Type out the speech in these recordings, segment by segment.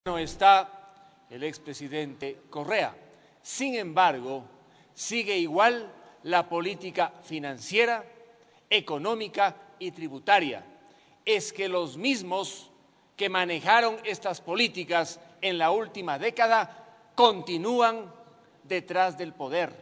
No está el expresidente Correa. Sin embargo, sigue igual la política financiera, económica y tributaria. Es que los mismos que manejaron estas políticas en la última década continúan detrás del poder.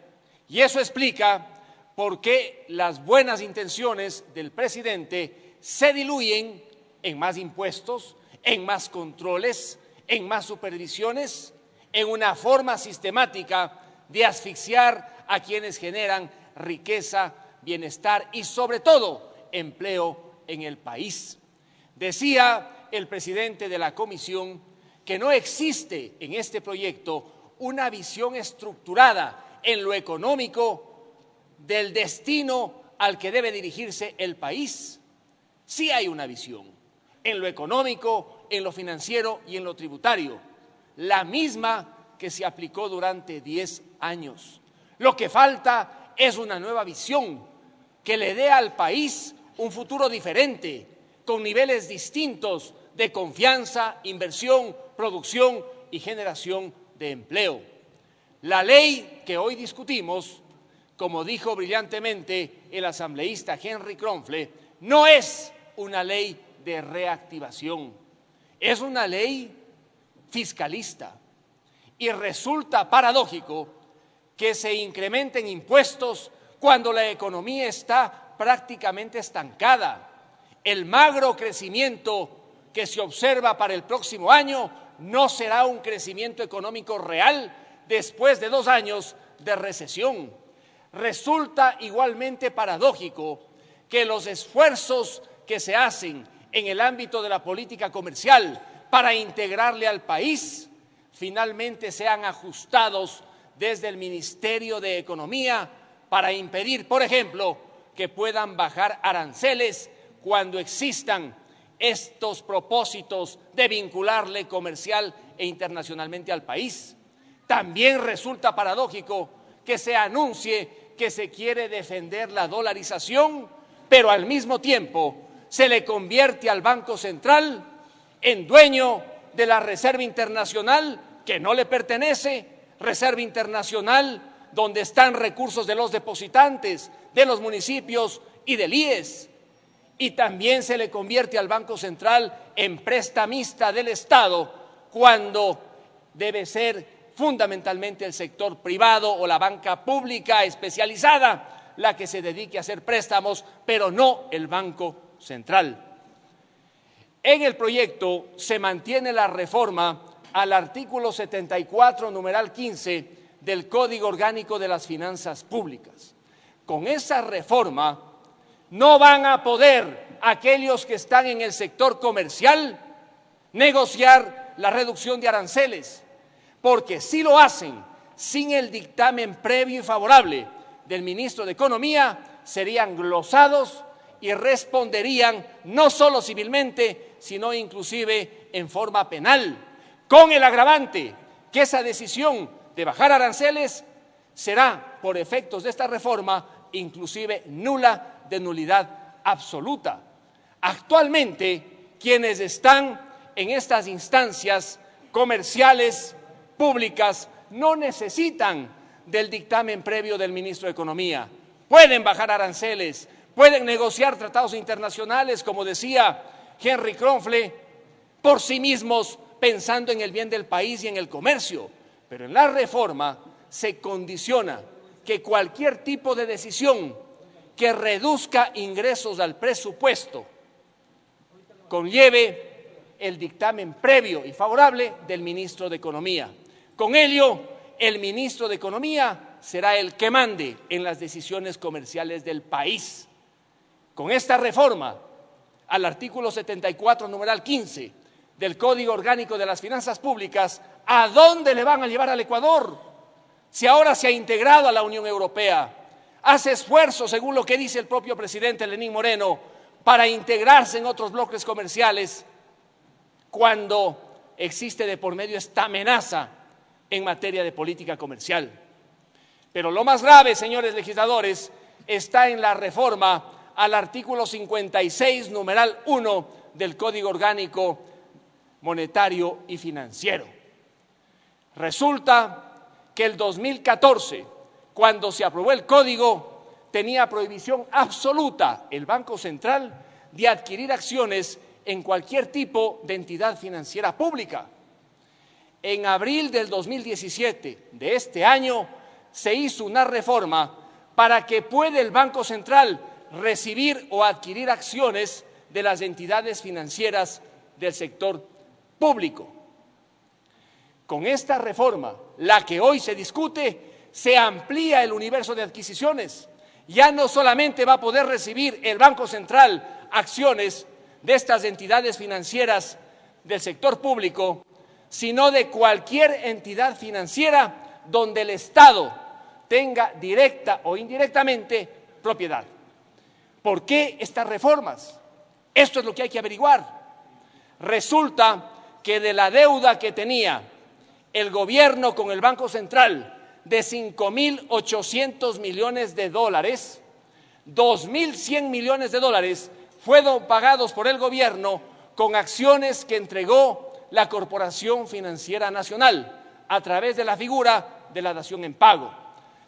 Y eso explica por qué las buenas intenciones del presidente se diluyen en más impuestos, en más controles, en más supervisiones, en una forma sistemática de asfixiar a quienes generan riqueza, bienestar y sobre todo empleo en el país. Decía el presidente de la comisión que no existe en este proyecto una visión estructurada en lo económico del destino al que debe dirigirse el país. Sí hay una visión en lo económico, en lo financiero y en lo tributario, la misma que se aplicó durante 10 años. Lo que falta es una nueva visión que le dé al país un futuro diferente, con niveles distintos de confianza, inversión, producción y generación de empleo. La ley que hoy discutimos, como dijo brillantemente el asambleísta Henry Kronfle, no es una ley de reactivación, es una ley fiscalista. Y resulta paradójico que se incrementen impuestos cuando la economía está prácticamente estancada. El magro crecimiento que se observa para el próximo año no será un crecimiento económico real después de 2 años de recesión. Resulta igualmente paradójico que los esfuerzos que se hacen en el ámbito de la política comercial para integrarle al país finalmente sean ajustados desde el Ministerio de Economía para impedir, por ejemplo, que puedan bajar aranceles cuando existan estos propósitos de vincularle comercial e internacionalmente al país. También resulta paradójico que se anuncie que se quiere defender la dolarización, pero al mismo tiempo se le convierte al Banco Central en dueño de la Reserva Internacional que no le pertenece, Reserva Internacional donde están recursos de los depositantes, de los municipios y del IES. Y también se le convierte al Banco Central en prestamista del Estado cuando debe ser fundamentalmente el sector privado o la banca pública especializada la que se dedique a hacer préstamos, pero no el Banco Central. En el proyecto se mantiene la reforma al artículo 74, numeral 15 del Código Orgánico de las Finanzas Públicas. Con esa reforma no van a poder aquellos que están en el sector comercial negociar la reducción de aranceles, porque si lo hacen sin el dictamen previo y favorable del ministro de Economía, serían glosados y responderían no solo civilmente, sino inclusive en forma penal, con el agravante que esa decisión de bajar aranceles será, por efectos de esta reforma, inclusive nula, de nulidad absoluta. Actualmente, quienes están en estas instancias comerciales públicas no necesitan del dictamen previo del ministro de Economía. Pueden bajar aranceles, pueden negociar tratados internacionales, como decía Henry Kronfle, por sí mismos, pensando en el bien del país y en el comercio. Pero en la reforma se condiciona que cualquier tipo de decisión que reduzca ingresos al presupuesto conlleve el dictamen previo y favorable del ministro de Economía. Con ello, el ministro de Economía será el que mande en las decisiones comerciales del país. Con esta reforma al artículo 74, numeral 15 del Código Orgánico de las Finanzas Públicas, ¿a dónde le van a llevar al Ecuador? Si ahora se ha integrado a la Unión Europea, hace esfuerzos, según lo que dice el propio presidente Lenín Moreno, para integrarse en otros bloques comerciales, cuando existe de por medio esta amenaza en materia de política comercial. Pero lo más grave, señores legisladores, está en la reforma al artículo 56, numeral 1 del Código Orgánico monetario y financiero. Resulta que el 2014, cuando se aprobó el código, tenía prohibición absoluta el Banco Central de adquirir acciones en cualquier tipo de entidad financiera pública. En abril del 2017 de este año se hizo una reforma para que pueda el Banco Central recibir o adquirir acciones de las entidades financieras del sector público. Con esta reforma, la que hoy se discute, se amplía el universo de adquisiciones. Ya no solamente va a poder recibir el Banco Central acciones de estas entidades financieras del sector público, sino de cualquier entidad financiera donde el Estado tenga directa o indirectamente propiedad. ¿Por qué estas reformas? Esto es lo que hay que averiguar. Resulta que de la deuda que tenía el gobierno con el Banco Central de 5.800 millones de dólares, 2.100 millones de dólares fueron pagados por el gobierno con acciones que entregó la Corporación Financiera Nacional a través de la figura de la dación en pago.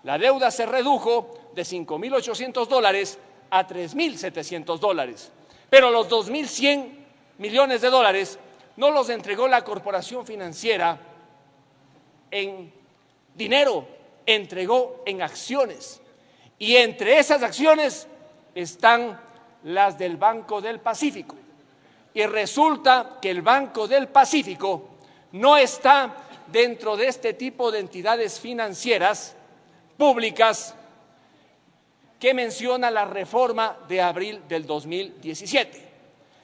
La deuda se redujo de 5.800 dólares a 3.700 dólares, pero los 2.100 millones de dólares no los entregó la Corporación Financiera en dinero, entregó en acciones. Y entre esas acciones están las del Banco del Pacífico. Y resulta que el Banco del Pacífico no está dentro de este tipo de entidades financieras públicas que menciona la reforma de abril del 2017.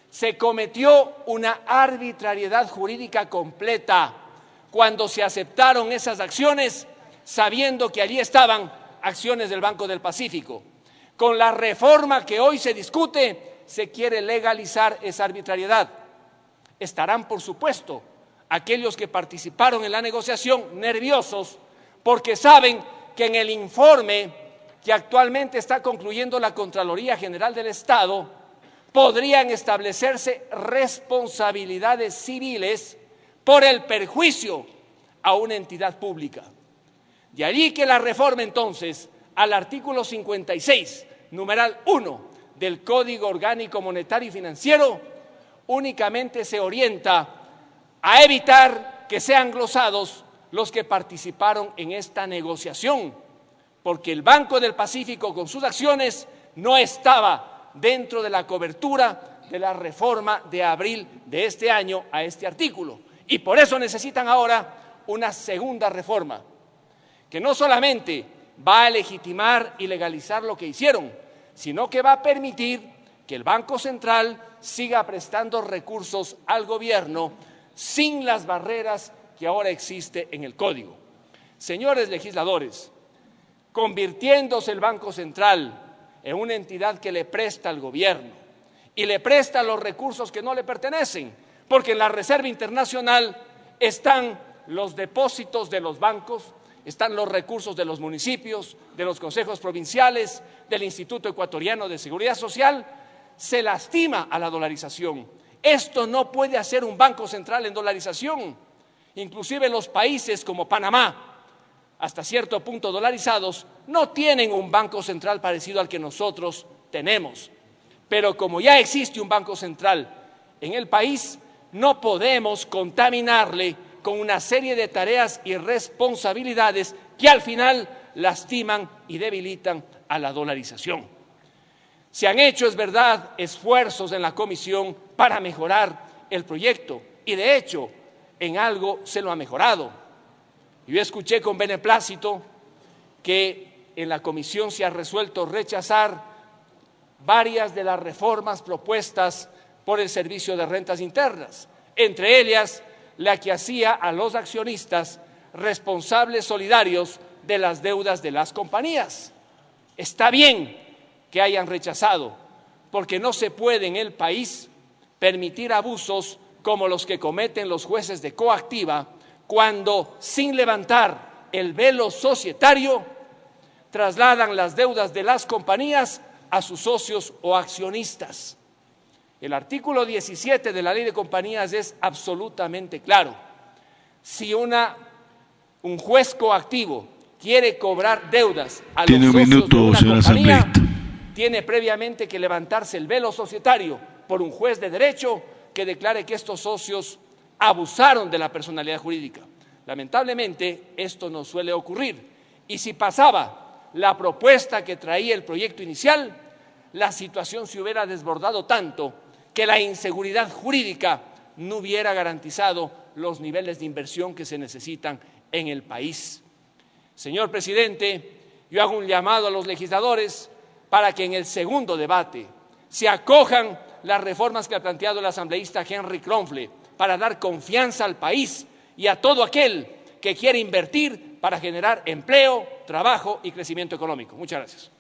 Se cometió una arbitrariedad jurídica completa cuando se aceptaron esas acciones, sabiendo que allí estaban acciones del Banco del Pacífico. Con la reforma que hoy se discute, se quiere legalizar esa arbitrariedad. Estarán, por supuesto, aquellos que participaron en la negociación nerviosos porque saben que en el informe que actualmente está concluyendo la Contraloría General del Estado podrían establecerse responsabilidades civiles por el perjuicio a una entidad pública. De allí que la reforma entonces al artículo 56, numeral 1 del Código Orgánico Monetario y Financiero únicamente se orienta a evitar que sean glosados los que participaron en esta negociación, porque el Banco del Pacífico con sus acciones no estaba dentro de la cobertura de la reforma de abril de este año a este artículo. Y por eso necesitan ahora una segunda reforma, que no solamente va a legitimar y legalizar lo que hicieron, sino que va a permitir que el Banco Central siga prestando recursos al gobierno sin las barreras que ahora existe en el Código. Señores legisladores, convirtiéndose el Banco Central en una entidad que le presta al gobierno y le presta los recursos que no le pertenecen, porque en la Reserva Internacional están los depósitos de los bancos, están los recursos de los municipios, de los consejos provinciales, del Instituto Ecuatoriano de Seguridad Social, se lastima a la dolarización. Esto no puede hacer un Banco Central en dolarización. Inclusive los países como Panamá, hasta cierto punto dolarizados, no tienen un Banco Central parecido al que nosotros tenemos. Pero como ya existe un Banco Central en el país, no podemos contaminarle con una serie de tareas y responsabilidades que al final lastiman y debilitan a la dolarización. Se han hecho, es verdad, esfuerzos en la comisión para mejorar el proyecto y de hecho en algo se lo ha mejorado. Yo escuché con beneplácito que en la comisión se ha resuelto rechazar varias de las reformas propuestas por el Servicio de Rentas Internas, entre ellas la que hacía a los accionistas responsables solidarios de las deudas de las compañías. Está bien que hayan rechazado, porque no se puede en el país permitir abusos como los que cometen los jueces de coactiva cuando, sin levantar el velo societario, trasladan las deudas de las compañías a sus socios o accionistas. El artículo 17 de la Ley de Compañías es absolutamente claro. Si un juez coactivo quiere cobrar deudas a los socios de una compañía, tiene previamente que levantarse el velo societario por un juez de derecho que declare que estos socios abusaron de la personalidad jurídica. Lamentablemente, esto no suele ocurrir. Y si pasaba la propuesta que traía el proyecto inicial, la situación se hubiera desbordado tanto que la inseguridad jurídica no hubiera garantizado los niveles de inversión que se necesitan en el país. Señor presidente, yo hago un llamado a los legisladores para que en el segundo debate se acojan las reformas que ha planteado el asambleísta Henry Kronfle para dar confianza al país y a todo aquel que quiere invertir para generar empleo, trabajo y crecimiento económico. Muchas gracias.